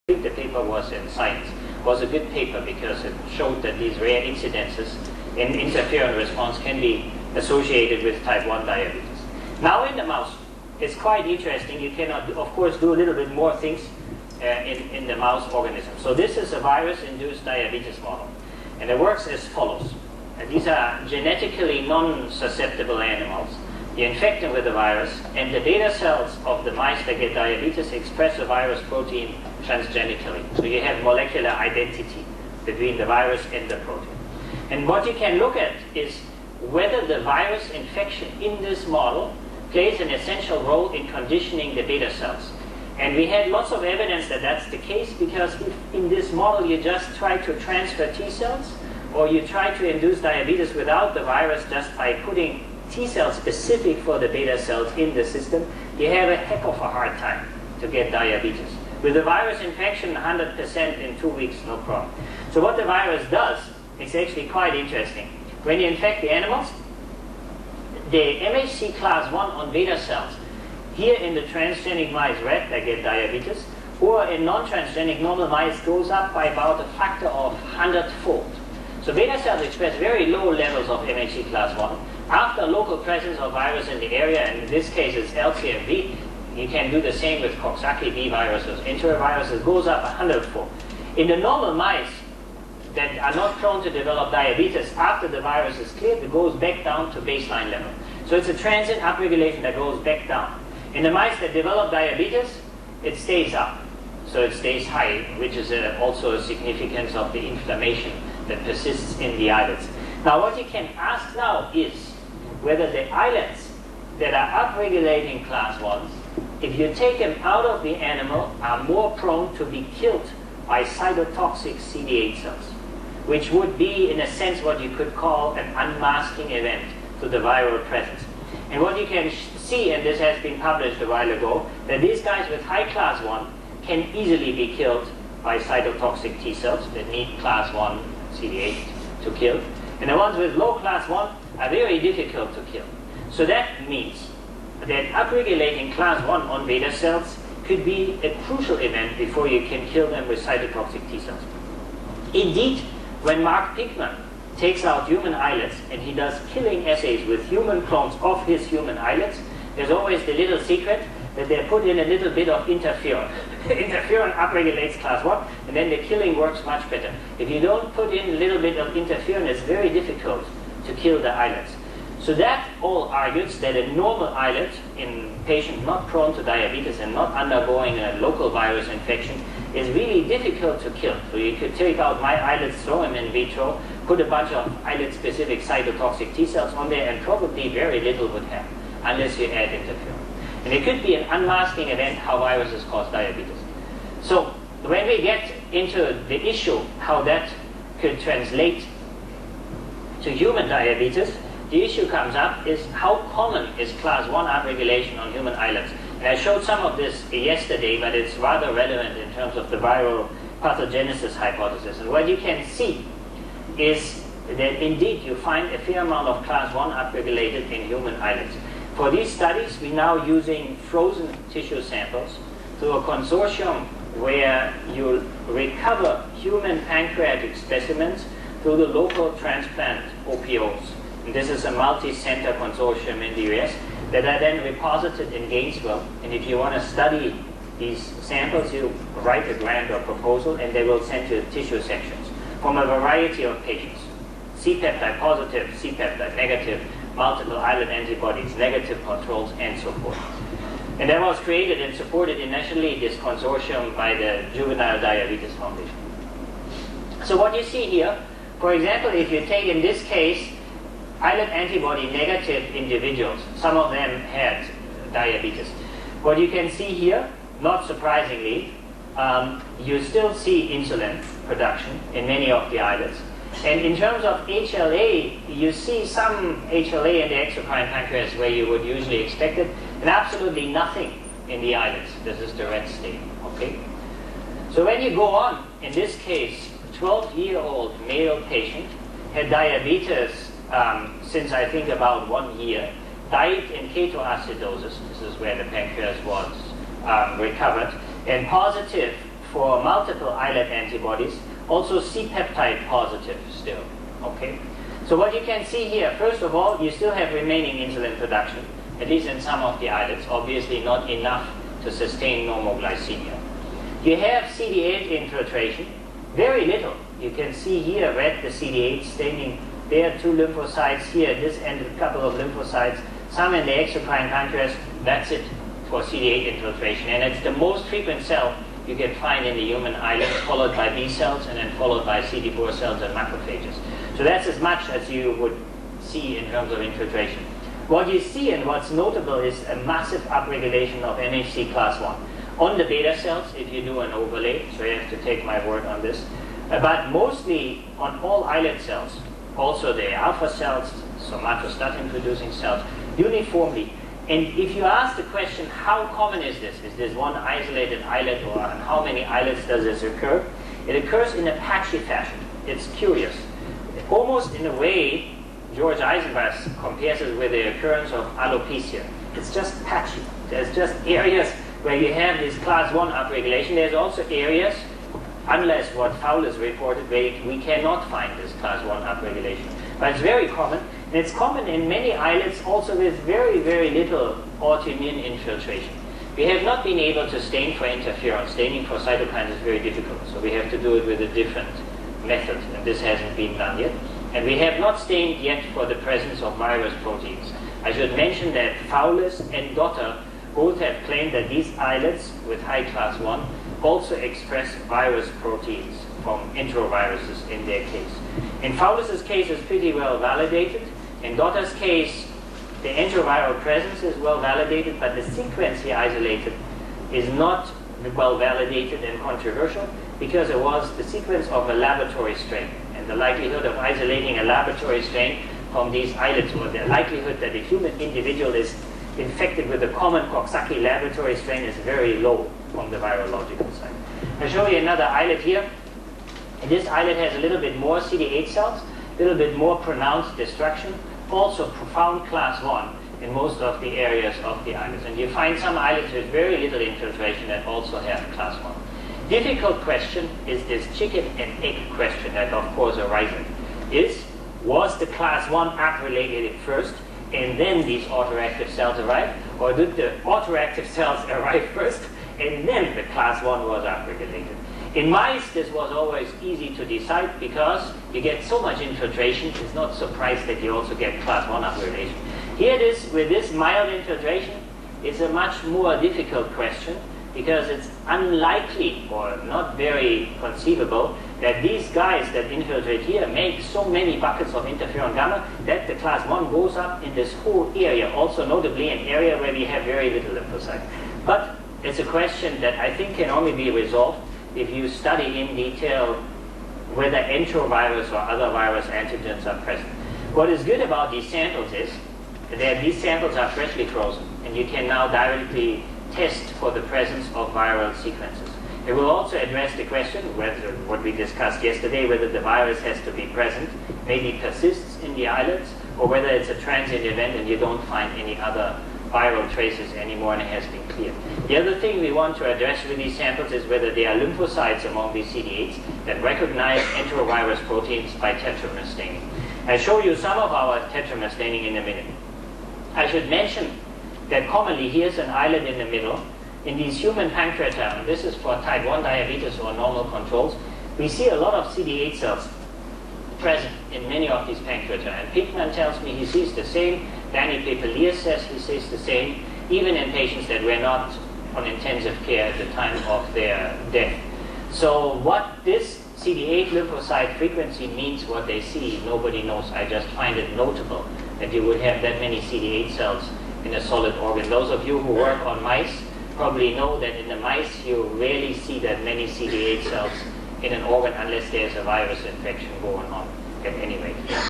think the paper was in Science, was a good paper because it showed that these rare incidences in interferon response can be associated with type 1 diabetes. Now in the mouse, it's quite interesting. You can, of course, do a little bit more things in the mouse organism. So this is a virus-induced diabetes model. And it works as follows. These are genetically non-susceptible animals. You infect them with the virus, and the beta cells of the mice that get diabetes express the virus protein transgenically. So you have molecular identity between the virus and the protein. And what you can look at is whether the virus infection in this model plays an essential role in conditioning the beta cells. And we had lots of evidence that that's the case, because if in this model you just try to transfer T cells, or you try to induce diabetes without the virus just by putting T cells specific for the beta cells in the system, you have a heck of a hard time to get diabetes. With the virus infection, 100% in 2 weeks, no problem. So what the virus does is actually quite interesting. When you infect the animals, the MHC class 1 on beta cells, here in the transgenic mice rat that get diabetes, or in non-transgenic normal mice, goes up by about a factor of 100-fold. So beta cells express very low levels of MHC class 1. After local presence of virus in the area, and in this case it's LCMV, you can do the same with Coxsackie B viruses, enteroviruses, goes up 100-fold. In the normal mice that are not prone to develop diabetes, after the virus is cleared, it goes back down to baseline level. So it's a transient upregulation that goes back down. In the mice that develop diabetes, it stays up. So it stays high, which is also a significance of the inflammation that persists in the islets. Now what you can ask now is whether the islets that are upregulating class 1s, if you take them out of the animal, are more prone to be killed by cytotoxic CD8 cells, which would be, in a sense, what you could call an unmasking event to the viral presence. And what you can see, and this has been published a while ago, that these guys with high class 1 can easily be killed by cytotoxic T cells that need class 1 CD8 to kill. And the ones with low class 1 are very difficult to kill. So that means that upregulating class 1 on beta cells could be a crucial event before you can kill them with cytotoxic T cells. Indeed, when Mark Pickman takes out human islets and he does killing assays with human clones of his human islets, there's always the little secret that they put in a little bit of interferon. Interferon upregulates class 1, and then the killing works much better. If you don't put in a little bit of interferon, it's very difficult to kill the islets. So that all argues that a normal islet in a patient not prone to diabetes and not undergoing a local virus infection is really difficult to kill. So you could take out my islets, throw them in vitro, put a bunch of islet-specific cytotoxic T cells on there, and probably very little would happen unless you add interferon. And it could be an unmasking event how viruses cause diabetes. So when we get into the issue how that could translate to human diabetes, the issue comes up is how common is class 1 upregulation on human islets. And I showed some of this yesterday, but it's rather relevant in terms of the viral pathogenesis hypothesis. And what you can see is that indeed you find a fair amount of class 1 upregulated in human islets. For these studies, we're now using frozen tissue samples through a consortium where you recover human pancreatic specimens through the local transplant OPOs. And this is a multi-center consortium in the US that are then reposited in Gainesville. And if you want to study these samples, you write a grant or proposal, and they will send you tissue sections from a variety of patients. C-peptide positive, C-peptide negative, multiple islet antibodies, negative controls, and so forth. And that was created and supported initially, this consortium, by the Juvenile Diabetes Foundation. So what you see here, for example, if you take in this case islet antibody negative individuals, some of them had diabetes. What you can see here, not surprisingly, you still see insulin production in many of the islets. And in terms of HLA, you see some HLA in the exocrine pancreas where you would usually expect it, and absolutely nothing in the islets. This is the red stain, okay? So when you go on, in this case, a 12-year-old male patient had diabetes since I think about 1 year, died in ketoacidosis, this is where the pancreas was recovered, and positive for multiple islet antibodies, also C-peptide positive still. Okay? So what you can see here, first of all, you still have remaining insulin production, at least in some of the islets, obviously not enough to sustain normal glycemia. You have CD8 infiltration, very little. You can see here red the CD8 staining there, 2 lymphocytes here, this end a couple of lymphocytes, some in the exocrine pancreas. That's it for CD8 infiltration, and it's the most frequent cell you can find in the human islets, followed by B cells and then followed by CD4 cells and macrophages. So that's as much as you would see in terms of infiltration. What you see and what's notable is a massive upregulation of MHC class 1 on the beta cells if you do an overlay, so you have to take my word on this, but mostly on all islet cells, also the alpha cells, somatostatin producing cells, uniformly. And if you ask the question, how common is this? Is this one isolated islet, or on how many islets does this occur? It occurs in a patchy fashion. It's curious. Almost in a way, George Eisenbach compares it with the occurrence of alopecia. It's just patchy. There's just areas where you have this class 1 upregulation. There's also areas, unless what Fowler's reported, where we cannot find this class 1 upregulation. But it's very common. And it's common in many islets also with very, very little autoimmune infiltration. We have not been able to stain for interferon. Staining for cytokines is very difficult, so we have to do it with a different method, and this hasn't been done yet. And we have not stained yet for the presence of virus proteins. I should mention that Fowler's and Dotter both have claimed that these islets with high class 1 also express virus proteins from enteroviruses in their case. In Fowler's case, it's pretty well validated. In Dotter's case, the enteroviral presence is well validated, but the sequence he isolated is not well validated and controversial because it was the sequence of a laboratory strain. And the likelihood of isolating a laboratory strain from these islets, or the likelihood that a human individual is infected with the common Coxsackie laboratory strain, is very low from the virological side. I'll show you another islet here. And this islet has a little bit more CD8 cells, a little bit more pronounced destruction, also profound class 1 in most of the areas of the islets. And you find some islets with very little infiltration that also have class 1. Difficult question is this chicken and egg question that of course arises. Was the class 1 upregulated first and then these autoreactive cells arrive? Or did the autoreactive cells arrive first and then the class 1 was upregulated? In mice, this was always easy to decide because you get so much infiltration, it's not surprised that you also get class 1 upregulation. Here with this mild infiltration, it's a much more difficult question because it's unlikely or not very conceivable that these guys that infiltrate here make so many buckets of interferon gamma that the class 1 goes up in this whole area, also notably an area where we have very little lymphocytes. But it's a question that I think can only be resolved if you study in detail whether enterovirus or other virus antigens are present. What is good about these samples is that these samples are freshly frozen, and you can now directly test for the presence of viral sequences. It will also address the question, whether what we discussed yesterday, whether the virus has to be present, maybe persists in the islets, or whether it's a transient event and you don't find any other viral traces anymore and it has been cleared. The other thing we want to address with these samples is whether there are lymphocytes among these CD8s that recognize enterovirus proteins by tetramer staining. I'll show you some of our tetramer staining in a minute. I should mention that commonly here's an islet in the middle. In these human pancreata, and this is for type 1 diabetes or normal controls, we see a lot of CD8 cells present in many of these pancreata. And Pickman tells me he sees the same. Danny Pepelier says he sees the same, even in patients that were not on intensive care at the time of their death. So what this CD8 lymphocyte frequency means, what they see, nobody knows. I just find it notable that you would have that many CD8 cells in a solid organ. Those of you who work on mice probably know that in the mice you rarely see that many CD8 cells in an organ unless there's a virus infection going on at any rate.